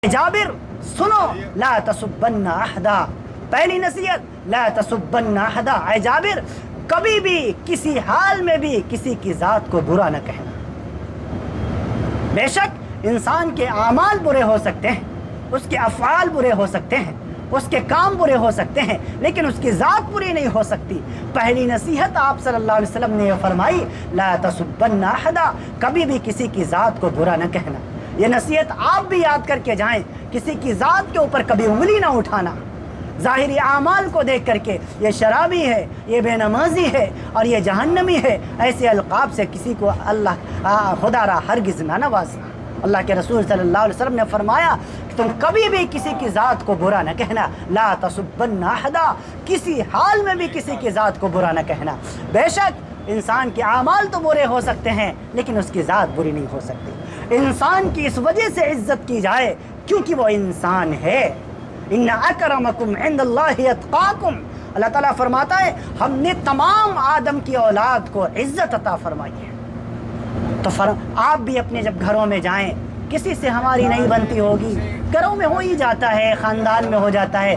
جابر سنو لا تسبن احدا، پہلی نصیحت لا تسبن احدا، اے جابر کبھی بھی کسی حال میں بھی کسی کی ذات کو برا نہ کہنا۔ بے شک انسان کے اعمال برے ہو سکتے ہیں، اس کے افعال برے ہو سکتے ہیں، اس کے کام برے ہو سکتے ہیں، لیکن اس کی ذات بری نہیں ہو سکتی۔ پہلی نصیحت آپ صلی اللہ علیہ وسلم نے یہ فرمائی لا تسبن احدا، کبھی بھی کسی کی ذات کو برا نہ کہنا۔ یہ نصیحت آپ بھی یاد کر کے جائیں، کسی کی ذات کے اوپر کبھی انگلی نہ اٹھانا۔ ظاہری اعمال کو دیکھ کر کے یہ شرابی ہے، یہ بے نمازی ہے اور یہ جہنمی ہے، ایسے القاب سے کسی کو اللہ خدا را ہرگز نہ نوازنا۔ اللہ کے رسول صلی اللہ علیہ وسلم نے فرمایا کہ تم کبھی بھی کسی کی ذات کو برا نہ کہنا، لا تسبن احدا، کسی حال میں بھی کسی کی ذات کو برا نہ کہنا۔ بے شک انسان کے اعمال تو برے ہو سکتے ہیں لیکن اس کی ذات بری نہیں ہو سکتی۔ انسان کی اس وجہ سے عزت کی جائے کیونکہ وہ انسان ہے۔ ان اکرمکم عند اللہ اتقاکم، اللہ تعالیٰ فرماتا ہے ہم نے تمام آدم کی اولاد کو عزت عطا فرمائی ہے۔ تو آپ بھی اپنے جب گھروں میں جائیں، کسی سے ہماری نہیں بنتی ہوگی، گھروں میں ہو ہی جاتا ہے، خاندان میں ہو جاتا ہے،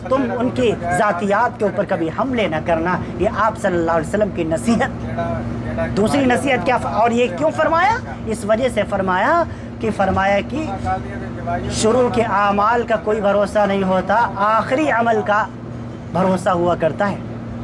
تم ان کی ذاتیات کے اوپر کبھی حملے نہ کرنا۔ یہ آپ صلی اللہ علیہ وسلم کی نصیحت۔ دوسری نصیحت کیا، اور یہ کیوں فرمایا؟ اس وجہ سے فرمایا کہ شروع کے اعمال کا کوئی بھروسہ نہیں ہوتا، آخری عمل کا بھروسہ ہوا کرتا ہے۔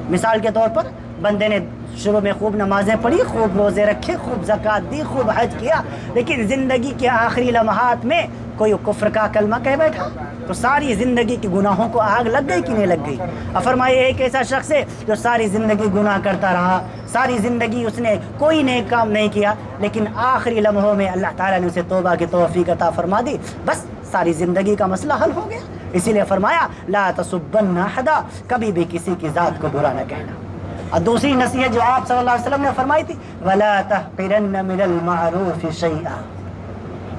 مثال کے طور پر بندے نے شروع میں خوب نمازیں پڑھی، خوب روزے رکھے، خوب زکوٰۃ دی، خوب حج کیا، لیکن زندگی کے آخری لمحات میں کوئی کفر کا کلمہ کہہ بیٹھا تو ساری زندگی کے گناہوں کو آگ لگ گئی کہ نہیں لگ گئی؟ اور فرمائے ایک ایسا شخص ہے جو ساری زندگی گناہ کرتا رہا، ساری زندگی اس نے کوئی نیک کام نہیں کیا، لیکن آخری لمحوں میں اللہ تعالیٰ نے اسے توبہ کی توفیق عطا فرما دی، بس ساری زندگی کا مسئلہ حل ہو گیا۔ اسی لیے فرمایا لا تسبن احدا، کبھی بھی کسی کی ذات کو برا نہ کہنا۔ اور دوسری نصیحت جو آپ صلی اللہ علیہ وسلم نے فرمائی تھی وَلَا تَحْقِرَنَّ مِنَ الْمَعْرُوفِ شَيْئًا،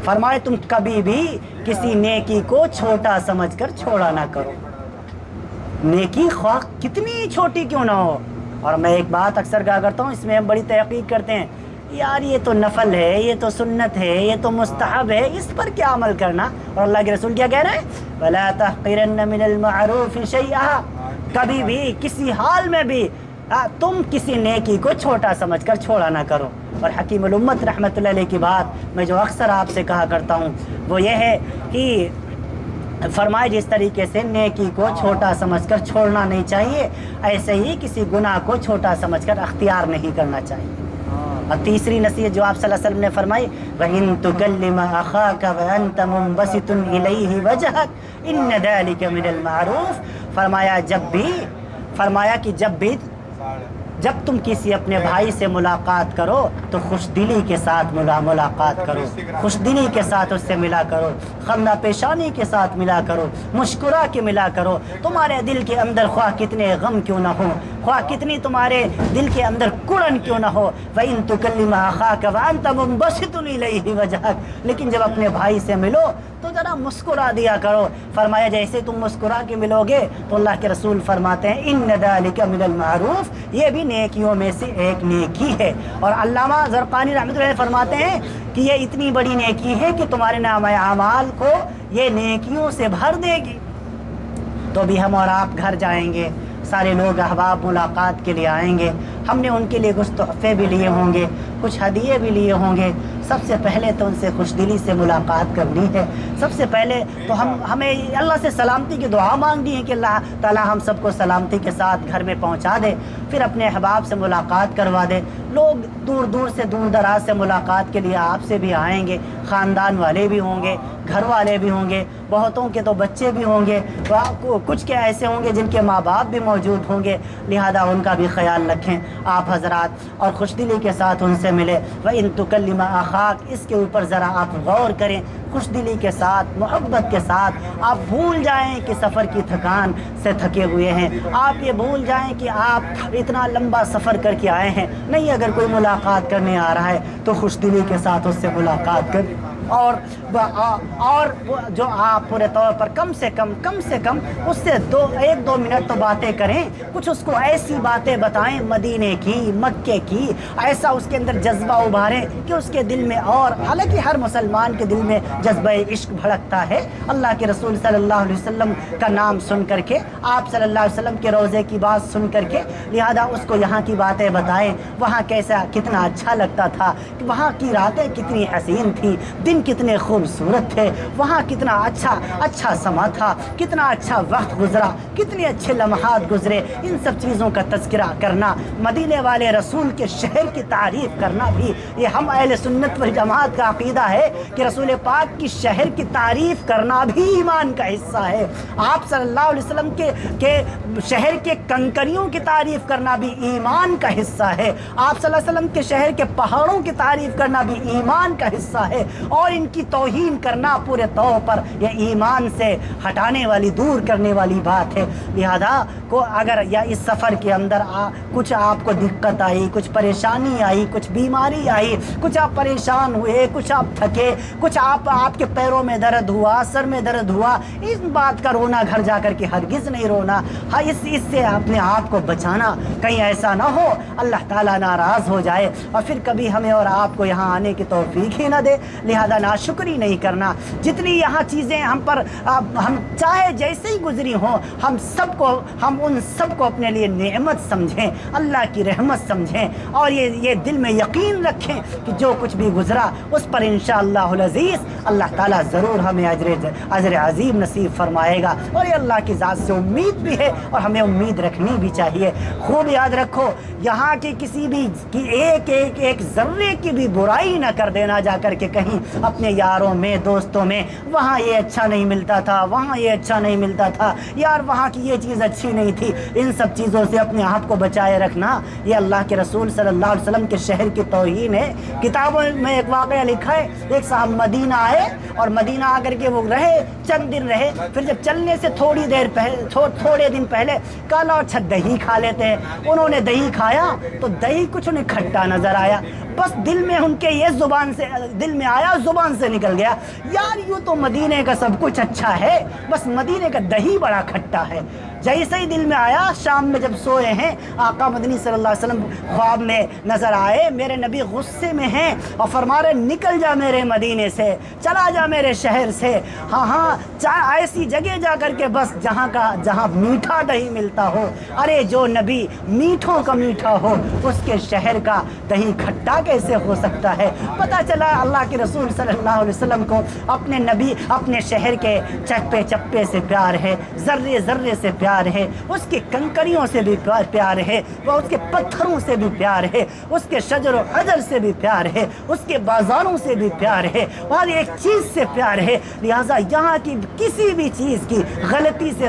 فرمائے تم کبھی بھی کسی نیکی کو چھوٹا سمجھ کر چھوڑا نہ کرو، نیکی خواہ کتنی چھوٹی کیوں نہ ہو۔ اور میں ایک بات اکثر کہا کرتا ہوں، اس میں ہم بڑی تحقیق کرتے ہیں، یار یہ تو نفل ہے، یہ تو سنت ہے، یہ تو مستحب ہے، اس پر کیا عمل کرنا؟ اور اللہ کے رسول کیا کہہ رہے ہیں وَلَا تَحْقِرَنَّ مِنَ الْمَعْرُوفِ شَيْئًا، کبھی بھی کسی حال میں بھی تم کسی نیکی کو چھوٹا سمجھ کر چھوڑا نہ کرو۔ اور حکیم الامت رحمۃ اللہ علیہ کی بات میں جو اکثر آپ سے کہا کرتا ہوں وہ یہ ہے کہ فرمائے جس طریقے سے نیکی کو چھوٹا سمجھ کر چھوڑنا نہیں چاہیے، ایسے ہی کسی گناہ کو چھوٹا سمجھ کر اختیار نہیں کرنا چاہیے۔ اور تیسری نصیحت جو آپ صلی اللہ علیہ وسلم نے فرمائی وَإِن تُكَلِّمَ أَخَاكَ وَأَنْتَ مُنبَسِطٌ إِلَيْهِ وَجْهَكَ إِنَّ ذَلِكَ مِنَ الْمَعْرُوفِ، فرمایا کہ جب تم کسی اپنے بھائی سے ملاقات کرو تو خوش دلی کے ساتھ ملاقات کرو، خوش دلی کے ساتھ اس سے ملا کرو، خندہ پیشانی کے ساتھ ملا کرو، مسکرا کے ملا کرو۔ تمہارے دل کے اندر خواہ کتنے غم کیوں نہ ہو، خواہ کتنی تمہارے دل کے اندر کڑن کیوں نہ ہو، وَإِن تُكَلِّمَ أَخَاكَ وَأَنْتَ مُنبَسِطٌ إِلَيْهِ وَجْهَكَ، لیکن جب اپنے بھائی سے ملو تو ذرا مسکرا دیا کرو۔ فرمایا جیسے تم مسکرا کے ملو گے تو اللہ کے رسول فرماتے ہیں اِنَّ ذَلِكَ مِنَ الْمَعْرُوفِ، یہ بھی نیکیوں میں سے ایک نیکی ہے۔ اور علامہ زرقانی رحمۃ اللہ علیہ فرماتے ہیں کہ یہ اتنی بڑی نیکی ہے کہ تمہارے نامہ اعمال کو یہ نیکیوں سے بھر دے گی۔ تو بھی ہم اور آپ گھر جائیں گے، سارے لوگ احباب ملاقات کے لیے آئیں گے، ہم نے ان کے لیے کچھ تحفے بھی لیے ہوں گے، کچھ ہدیے بھی لیے ہوں گے۔ سب سے پہلے تو ان سے خوش دلی سے ملاقات کرنی ہے، سب سے پہلے تو ہمیں اللہ سے سلامتی کی دعا مانگنی ہے کہ اللہ تعالیٰ ہم سب کو سلامتی کے ساتھ گھر میں پہنچا دے، پھر اپنے احباب سے ملاقات کروا دے۔ لوگ دور دور سے دور دراز سے ملاقات کے لیے آپ سے بھی آئیں گے، خاندان والے بھی ہوں گے، گھر والے بھی ہوں گے، بہتوں کے تو بچے بھی ہوں گے، کچھ کے ایسے ہوں گے جن کے ماں باپ بھی موجود ہوں گے، لہذا ان کا بھی خیال رکھیں آپ حضرات اور خوش دلی کے ساتھ ان سے ملے۔ وَإِن تُكَلِّمَ أَخَاكَ، اس کے اوپر ذرا آپ غور کریں، خوش دلی کے ساتھ، محبت کے ساتھ۔ آپ بھول جائیں کہ سفر کی تھکان سے تھکے ہوئے ہیں، آپ یہ بھول جائیں کہ آپ اتنا لمبا سفر کر کے آئے ہیں، نہیں، اگر کوئی ملاقات کرنے آ رہا ہے تو خوش دلی کے ساتھ اس سے ملاقات کریں۔ اور جو آپ پورے طور پر کم سے کم اس سے 1-2 منٹ تو باتیں کریں، کچھ اس کو ایسی باتیں بتائیں مدینے کی، مکے کی، ایسا اس کے اندر جذبہ ابھاریں کہ اس کے دل میں، اور حالانکہ ہر مسلمان کے دل میں جذبہ عشق بھڑکتا ہے اللہ کے رسول صلی اللہ علیہ وسلم کا نام سن کر کے، آپ صلی اللہ علیہ وسلم کے روضے کی بات سن کر کے، لہذا اس کو یہاں کی باتیں بتائیں، وہاں کیسا کتنا اچھا لگتا تھا، کہ وہاں کی راتیں کتنی حسین تھیں، دن کتنے خوبصورت تھے، وہاں کتنا اچھا سما تھا، کتنا اچھا وقت گزرا، کتنے اچھے لمحات گزرے، ان سب چیزوں کا تذکرہ کرنا، مدینے والے رسول کے شہر کی تعریف کرنا بھی، یہ ہم اہل سنت والجماعت کا عقیدہ ہے کہ رسول پاک کی شہر کی تعریف کرنا بھی ایمان کا حصہ ہے، آپ صلی اللہ علیہ وسلم کے شہر کے کنکریوں کی تعریف کرنا بھی ایمان کا حصہ ہے، آپ صلی اللہ علیہ وسلم کے شہر کے پہاڑوں کی تعریف کرنا بھی ایمان کا حصہ ہے، اور ان کی توہین کرنا پورے طور پر یہ ایمان سے ہٹانے والی، دور کرنے والی بات ہے، لہذا کو اگر یا اس سفر کے اندر کچھ آپ کو دقت آئی، کچھ پریشانی آئی، کچھ بیماری آئی، کچھ آپ پریشان ہوئے، کچھ آپ تھکے، کچھ آپ کے پیروں میں درد ہوا، سر میں درد ہوا، اس بات کا رونا گھر جا کر کے ہرگز نہیں رونا، ہاں اس سے اپنے آپ کو بچانا، کہیں ایسا نہ ہو اللہ تعالیٰ ناراض ہو جائے اور پھر کبھی ہمیں اور آپ کو یہاں آنے کی توفیق ہی نہ دے، لہذا ناشکری نہیں کرنا، جتنی یہاں چیزیں ہم پر ہم چاہے جیسے ہی گزری ہوں، ہم ان سب کو اپنے لیے نعمت سمجھیں، اللہ کی رحمت سمجھیں، اور یہ دل میں یقین رکھیں کہ جو کچھ بھی گزرا اس پر انشاءاللہ العزیز اللہ تعالیٰ ضرور ہمیں اجر عظیم نصیب فرمائے گا، اور یہ اللہ کی ذات سے امید بھی ہے اور ہمیں امید رکھنی بھی چاہیے۔ خوب یاد رکھو، یہاں کی کسی بھی ایک ذرے کی بھی برائی نہ کر دینا جا کر کے کہیں اپنے یاروں میں، دوستوں میں، وہاں یہ اچھا نہیں ملتا تھا، وہاں یہ اچھا نہیں ملتا تھا، یار وہاں کی یہ چیز اچھی نہیں تھی، ان سب چیزوں سے اپنے آپ کو بچائے رکھنا یہ اللہ کے رسول صلی اللہ علیہ وسلم کے شہر کی توہین ہے۔ کتابوں میں ایک واقعہ لکھا ہے، ایک صاحب مدینہ آئے اور مدینہ آ کر کے وہ رہے، چند دن رہے، پھر جب چلنے سے تھوڑے دن پہلے کالا اور اچھا دہی کھا لیتے ہیں، انہوں نے دہی کھایا تو دہی کچھ انہیں کھٹا نظر آیا، بس دل میں ان کے یہ دل میں آیا، زبان سے نکل گیا، یار یوں تو مدینے کا سب کچھ اچھا ہے، بس مدینے کا دہی بڑا کھٹا ہے۔ جیسے ہی دل میں آیا، شام میں جب سوئے ہیں آقا مدنی صلی اللہ علیہ وسلم خواب میں نظر آئے، میرے نبی غصے میں ہیں اور فرما رہے نکل جا میرے مدینے سے، چلا جا میرے شہر سے، ہاں ایسی جگہ جا کر کے بس جہاں میٹھا دہی ملتا ہو، ارے جو نبی میٹھوں کا میٹھا ہو اس کے شہر کا دہی کھٹا کیسے ہو سکتا ہے؟ پتہ چلا اللہ کے رسول صلی اللہ علیہ وسلم کو اپنے نبی، اپنے شہر کے چپے چپے سے پیار ہے، ذرے ذرے سے پیار ہے، اس کے کنکریوں سے بھی پیار ہے، وہ اس کے پتھروں سے بھی پیار ہے، اس کے شجر و حجر سے بھی پیار ہے، اس کے بازاروں سے بھی پیار ہے، اور ایک چیز سے پیار ہے، لہٰذا یہاں کی کسی بھی چیز کی غلطی سے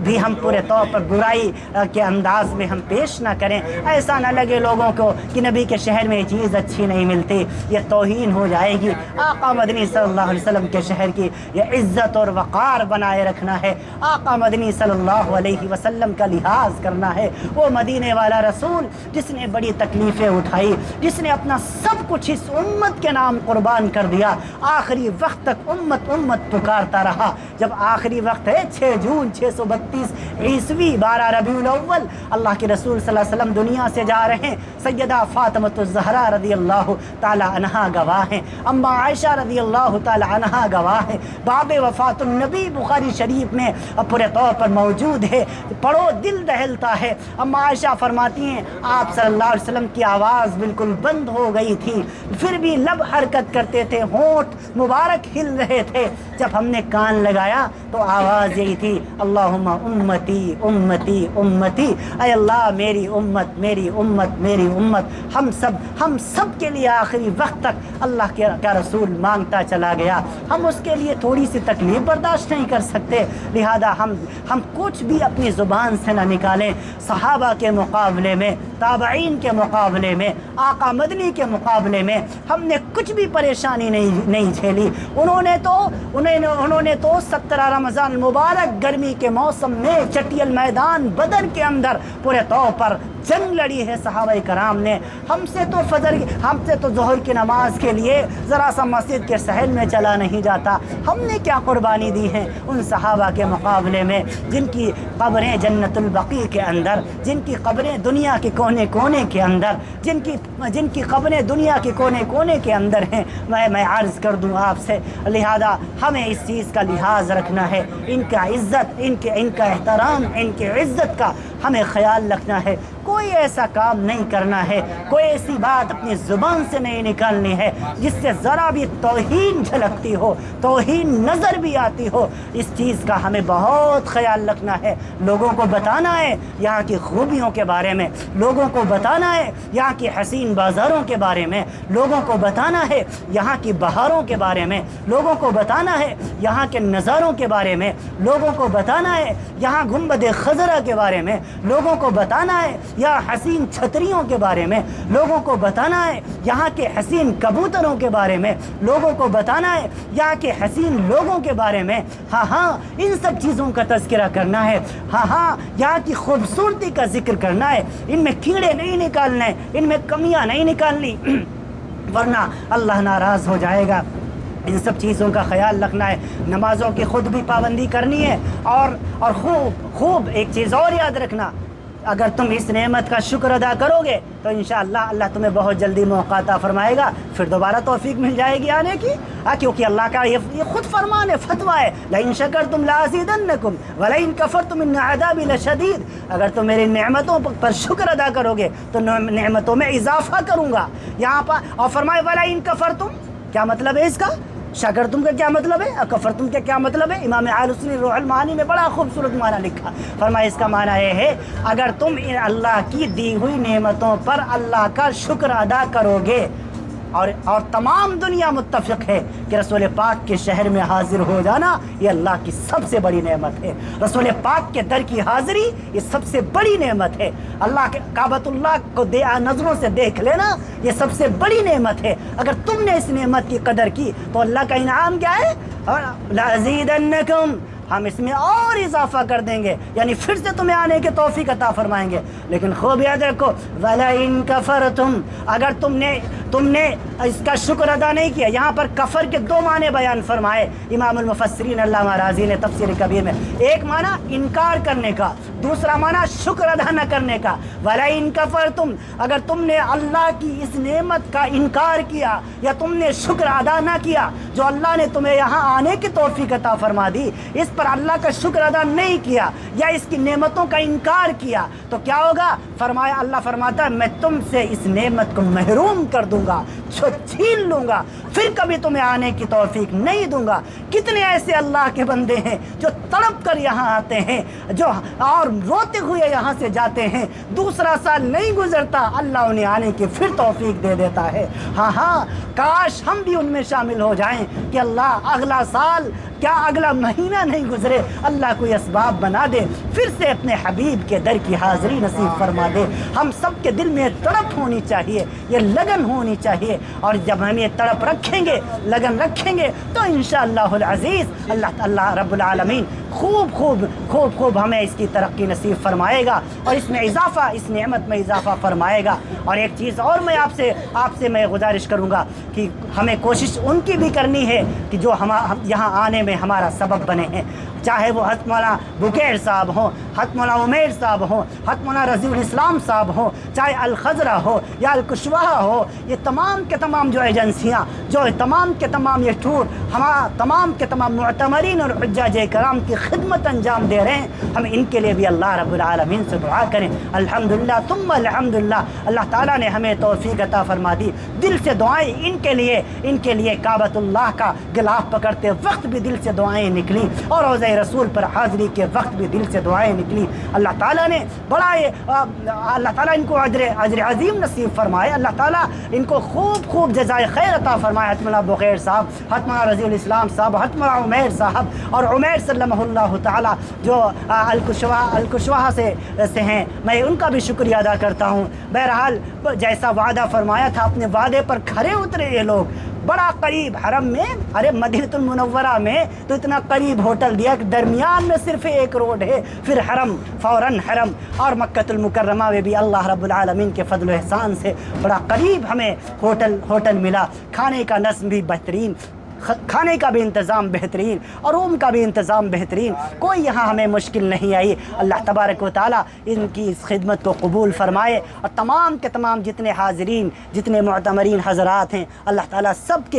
بھی ہم پورے طور پر برائی کے انداز میں ہم پیش نہ کریں، ایسا نہ لگے لوگوں کو کہ نبی کے شہر میں یہ چیز اچھی نہیں ملتی، یہ توہین ہو جائے گی۔ آقا مدنی صلی اللہ علیہ وسلم کے شہر کی یہ عزت اور وقار بنائے رکھنا ہے، آقا مدنی صلی اللہ علیہ وسلم کا لحاظ کرنا ہے، وہ مدینے والا رسول جس نے بڑی تکلیفیں اٹھائی، جس نے اپنا سب کچھ اس امت کے نام قربان کر دیا، آخری وقت تک امت پکارتا رہا، جب آخری وقت ہے 6 جون 632 عیسوی 12 ربیع الاول، اللہ کے رسول صلی اللہ علیہ وسلم دنیا سے جا رہے ہیں، سیدہ فاطمۃ الزہرا رضی اللہ تعالی عنہا گواہ ہیں، اما عائشہ رضی اللہ تعالی عنہا گواہ ہیں، باب وفات النبی بخاری شریف میں پورے طور پر موجود ہے، پڑھو دل دہلتا ہے۔ اما عائشہ فرماتی ہیں آپ صلی اللہ علیہ وسلم کی آواز بالکل بند ہو گئی تھی، پھر بھی لب حرکت کرتے تھے، ہونٹ مبارک ہل رہے تھے، جب ہم نے کان لگایا تو آواز یہی تھی اللہم امتی امتی امتی، اے اللہ میری امت میری امت میری امت، ہم سب کے لیے آخری وقت تک اللہ کا رسول مانگتا چلا گیا، ہم اس کے لیے تھوڑی سی تکلیف برداشت نہیں کر سکتے، لہذا ہم کچھ بھی اپنی زبان سے نہ نکالیں، صحابہ کے مقابلے میں، تابعین کے مقابلے میں، آقا مدنی کے مقابلے میں ہم نے کچھ بھی پریشانی نہیں جھیلی، انہوں نے تو 17 رمضان مبارک گرمی کے موسم میں چٹیل میدان بدر کے اندر پورے طور پر جنگ لڑی ہے صحابہ کرام نے. ہم سے تو ظہر کی نماز کے لیے ذرا سا مسجد کے صحن میں چلا نہیں جاتا. ہم نے کیا قربانی دی ہے ان صحابہ کے مقابلے میں جن کی قبریں جنت البقیع کے اندر، جن کی قبریں دنیا کے کونے کونے کے اندر، جن کی قبریں دنیا کے کونے کونے کے اندر ہیں. میں عرض کر دوں آپ سے، لہذا ہمیں اس چیز کا لحاظ رکھنا ہے، ان کا عزت، ان کا احترام، ان کی عزت کا ہمیں خیال رکھنا ہے. کوئی ایسا کام نہیں کرنا ہے، کوئی ایسی بات اپنی زبان سے نہیں نکالنی ہے جس سے ذرا بھی توہین جھلکتی ہو، توہین نظر بھی آتی ہو. اس چیز کا ہمیں بہت خیال رکھنا ہے. لوگوں کو بتانا ہے یہاں کی خوبیوں کے بارے میں، لوگوں کو بتانا ہے یہاں کی حسین بازاروں کے بارے میں، لوگوں کو بتانا ہے یہاں کی بہاروں کے بارے میں، لوگوں کو بتانا ہے یہاں کے نظاروں کے بارے میں، لوگوں کو بتانا ہے یہاں گنبد خضرا کے بارے میں، لوگوں کو بتانا ہے یہاں حسین چھتریوں کے بارے میں، لوگوں کو بتانا ہے یہاں کے حسین کبوتروں کے بارے میں، لوگوں کو بتانا ہے یہاں کے حسین لوگوں کے بارے میں. ہاں ان سب چیزوں کا تذکرہ کرنا ہے. ہاں یہاں کی خوبصورتی کا ذکر کرنا ہے. ان میں کیڑے نہیں نکالنے، ان میں کمیاں نہیں نکالنی ورنہ اللہ ناراض ہو جائے گا. ان سب چیزوں کا خیال رکھنا ہے. نمازوں کی خود بھی پابندی کرنی ہے. اور خوب ایک چیز اور یاد رکھنا، اگر تم اس نعمت کا شکر ادا کرو گے تو انشاءاللہ اللہ تمہیں بہت جلدی موقع عطا فرمائے گا، پھر دوبارہ توفیق مل جائے گی آنے کی. کیونکہ اللہ کا یہ خود فرمان ہے، فتویٰ ہے، لئن شکرتم لازیدنکم ولئن کفرتم ان عذابی لشدید. اگر تم میری نعمتوں پر شکر ادا کرو گے تو نعمتوں میں اضافہ کروں گا. یہاں پر اور فرمائے ولئن کفرتم، کیا مطلب ہے اس کا؟ شکر تم کا کیا مطلب ہے، کفر تم کا کیا مطلب ہے؟ امام آلوسی نے روح المعانی میں بڑا خوبصورت معنی لکھا. فرمایا اس کا معنی یہ ہے اگر تم اللہ کی دی ہوئی نعمتوں پر اللہ کا شکر ادا کرو گے، اور تمام دنیا متفق ہے کہ رسول پاک کے شہر میں حاضر ہو جانا یہ اللہ کی سب سے بڑی نعمت ہے. رسول پاک کے در کی حاضری یہ سب سے بڑی نعمت ہے. اللہ کے کعبۃ اللہ کو نظروں سے دیکھ لینا یہ سب سے بڑی نعمت ہے. اگر تم نے اس نعمت کی قدر کی تو اللہ کا انعام کیا ہے؟ لَأَزِيدَنَّكُمْ، ہم اس میں اور اضافہ کر دیں گے، یعنی پھر سے تمہیں آنے کے توفیق عطا فرمائیں گے. لیکن خوب یاد رکھو وَلَئِن كَفَرْتُمْ، اگر تم نے اس کا شکر ادا نہیں کیا. یہاں پر کفر کے دو معنی بیان فرمائے امام المفسرین علامہ رازی نے تفسیر کبیر میں. ایک معنی انکار کرنے کا، دوسرا معنی شکر ادا نہ کرنے کا. وَلَئِن كَفَرْتُمْ، اگر تم نے اللہ کی اس نعمت کا انکار کیا یا تم نے شکر ادا نہ کیا جو اللہ نے تمہیں یہاں آنے کی توفیق عطا فرما دی، اس پر اللہ کا شکر ادا نہیں کیا یا اس کی نعمتوں کا انکار کیا تو کیا ہوگا؟ فرمایا، اللہ فرماتا ہے میں تم سے اس نعمت کو محروم کر دوں گا، چھین لوں گا، پھر کبھی تمہیں آنے کی توفیق نہیں دوں گا. کتنے ایسے اللہ کے بندے ہیں جو تڑپ کر یہاں آتے ہیں، جو اور روتے ہوئے یہاں سے جاتے ہیں، دوسرا سال نہیں گزرتا اللہ انہیں آنے کی پھر توفیق دے دیتا ہے. ہاں کاش ہم بھی ان میں شامل ہو جائیں کہ اللہ اگلا سال کیا اگلا مہینہ نہیں گزرے اللہ کوئی اسباب بنا دے، پھر سے اپنے حبیب کے در کی حاضری نصیب فرما دے. ہم سب کے دل میں تڑپ ہونی چاہیے، یہ لگن ہونی چاہیے. اور جب ہم یہ تڑپ رکھیں گے، لگن رکھیں گے تو انشاءاللہ العزیز اللہ رب العالمین خوب ہمیں اس کی ترقی نصیب فرمائے گا اور اس میں اضافہ، اس نعمت میں اضافہ فرمائے گا. اور ایک چیز اور میں آپ سے میں گزارش کروں گا کہ ہمیں کوشش ان کی بھی کرنی ہے کہ جو ہم یہاں آنے میں ہمارا سبب بنے ہیں، چاہے وہ حضرت مولانا بکیر صاحب ہوں، حضرت مولانا عمیر صاحب ہوں، حضرت مولانا رضی الاسلام صاحب ہوں، چاہے الخضرہ ہو یا الکشواہا ہو. یہ تمام کے تمام جو ایجنسیاں، جو تمام کے تمام یہ ٹور ہمارا تمام کے تمام معتمرین اور حجاج کرام کی خدمت انجام دے رہے ہیں. ہم ان کے لیے بھی اللہ رب العالمین سے دعا کریں. الحمدللہ ثم الحمدللہ، اللہ تعالیٰ نے ہمیں توفیق عطا فرما دی. دل سے دعائیں ان کے لیے کعبۃ اللہ کا غلاف پکڑتے وقت بھی دل سے دعائیں نکلی اور روضہ رسول پر حاضری کے وقت بھی دل سے دعائیں نکلی. اللہ تعالیٰ نے اللہ تعالیٰ ان کو اجر عظیم نصیب فرمائے. اللہ تعالیٰ ان کو خوب جزائے خیر عطا فرمائے. حتم اللہ بخیر صاحب، حتم اللہ رضی الاسلام صاحب، حتم اللہ عمیر صاحب اور عمیر سلمہ اللہ تعالیٰ جو الکشواہا سے ہیں، میں ان کا بھی شکریہ ادا کرتا ہوں. بہرحال جیسا وعدہ فرمایا تھا اپنے وعدے پر کھرے اترے یہ لوگ. بڑا قریب حرم میں، ارے مدینہ المنورہ میں تو اتنا قریب ہوٹل دیا کہ درمیان میں صرف ایک روڈ ہے، پھر حرم، فوراً حرم، اور مکہ المکرمہ میں بھی اللہ رب العالمین کے فضل و احسان سے بڑا قریب ہمیں ہوٹل ملا، کھانے کا نظم بھی بہترین، کھانے کا بھی انتظام بہترین اور روم کا بھی انتظام بہترین، کوئی یہاں ہمیں مشکل نہیں آئی۔ اللہ تبارک و تعالیٰ ان کی اس خدمت کو قبول فرمائے، اور تمام کے تمام جتنے حاضرین، جتنے معتمرین حضرات ہیں، اللہ تعالیٰ سب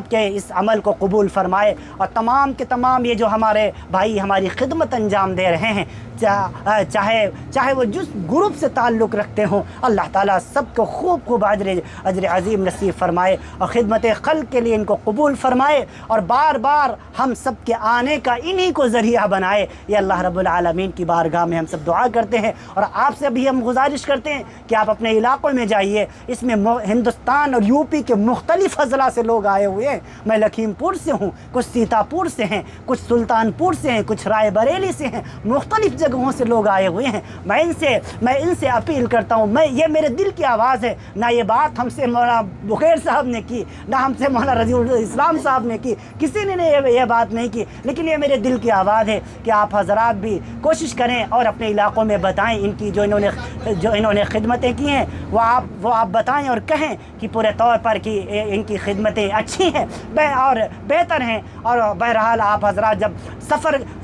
کے اس عمل کو قبول فرمائے، اور تمام کے تمام یہ جو ہمارے بھائی ہماری خدمت انجام دے رہے ہیں، چاہے وہ جس گروپ سے تعلق رکھتے ہوں، اللہ تعالیٰ سب کو خوب اجر عظیم نصیب فرمائے، اور خدمت خلق کے لیے ان کو قبول فرمائے، اور بار بار ہم سب کے آنے کا انہی کو ذریعہ بنائے۔ یہ اللہ رب العالمین کی بارگاہ میں ہم سب دعا کرتے ہیں، اور آپ سے بھی ہم گزارش کرتے ہیں کہ آپ اپنے علاقوں میں جائیے، اس میں ہندوستان اور یو پی کے مختلف اضلاع سے لوگ آئے ہوئے ہیں، میں لکھیم پور سے ہوں، کچھ سیتا پور سے ہیں، کچھ سلطان پور سے ہیں، کچھ رائے بریلی سے ہیں، مختلف جگہوں سے لوگ آئے ہوئے ہیں۔ میں ان سے اپیل کرتا ہوں، یہ میرے دل کی آواز ہے، نہ یہ بات ہم سے مولانا بخیر صاحب نے کی، نہ ہم سے مولانا رضی الاسلام صاحب نے کی، کسی نے یہ بات نہیں کی، لیکن یہ میرے دل کی آواز ہے کہ آپ حضرات بھی کوشش کریں اور اپنے علاقوں میں بتائیں، ان کی جو انہوں نے خدمتیں کی ہیں وہ آپ بتائیں اور کہیں کہ پورے طور پر کہ ان کی خدمتیں اچھی ہیں اور بہتر ہیں۔ اور بہرحال آپ حضرات جب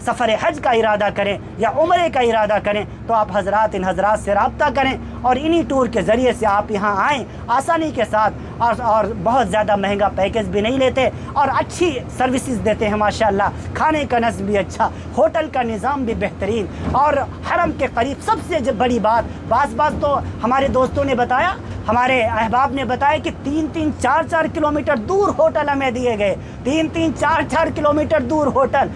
سفر حج کا ارادہ کریں یا عمرے کا ارادہ کریں تو آپ حضرات ان حضرات سے رابطہ کریں، اور انہی ٹور کے ذریعے سے آپ یہاں آئیں آسانی کے ساتھ، اور بہت زیادہ مہنگا پیکیج بھی نہیں لیتے، اور اچھی سروسز دیتے ہیں ماشاءاللہ، کھانے کا نظم بھی اچھا، ہوٹل کا نظام بھی بہترین، اور حرم کے قریب سب سے بڑی بعض تو ہمارے دوستوں نے بتایا، ہمارے احباب نے بتایا کہ 3-3 4-4 کلومیٹر دور ہوٹل ہمیں دیے گئے، 3-3 4-4 کلومیٹر دور ہوٹل۔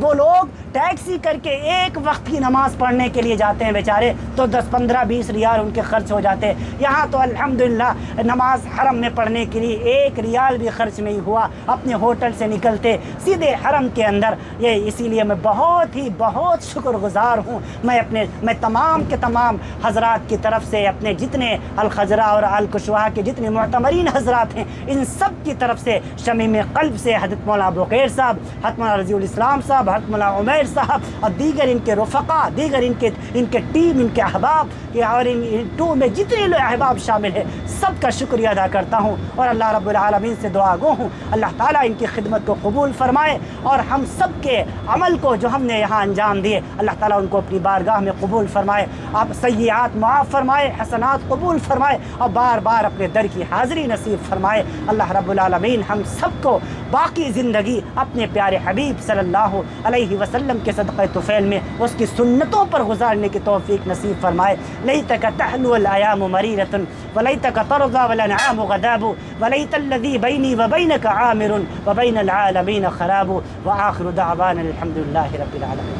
وہ لوگ ٹیکسی کر کے ایک وقت کی نماز پڑھنے کے لیے جاتے ہیں بیچارے، تو 10-15-20 ریال ان کے خرچ ہو جاتے ہیں۔ یہاں تو الحمدللہ نماز حرم میں پڑھنے کے لیے 1 ریال بھی خرچ نہیں ہوا، اپنے ہوٹل سے نکلتے سیدھے حرم کے اندر۔ اسی لیے میں بہت شکر گزار ہوں، میں تمام کے تمام حضرات کی طرف سے، اپنے جتنے الخضرا اور الکشواہ کے جتنے معتمرین حضرات ہیں، ان سب کی طرف سے شمیم قلب سے حضرت مولانا بقیر صاحب، حضرت مولانا رضی الاسلام صاحب، حضرت مولانا عمیر صاحب اور دیگر ان کے رفقا، دیگر ان کے ٹیم، ان کے احباب اور ان ٹور میں جتنے لوگ احباب شامل ہیں، سب کا شکریہ ادا کرتا ہوں، اور اللہ رب العالمین سے دعا گو ہوں اللہ تعالیٰ ان کی خدمت کو قبول فرمائے، اور ہم سب کے عمل کو جو ہم نے یہاں انجام دیے اللہ تعالیٰ ان کو اپنی بارگاہ میں قبول فرمائے، آپ سیئات معاف فرمائے، حسنات قبول فرمائے، اور بار بار اپنے در کی حاضری نصیب فرمائے۔ اللہ رب العالمین ہم سب کو باقی زندگی اپنے پیارے حبیب صلی اللہ علیہ وسلم کے صدقہ طفیل میں اس کی سنتوں پر گزارنے کی توفیق نصیب فرمائے۔ لیتک تحلو الایام مریرۃ ولیتک ترضی والانعام غداب ولیت الذی بینی وبینک عامر وبین العالمین خراب، وآخر دعوانا الحمد للہ رب العالمین۔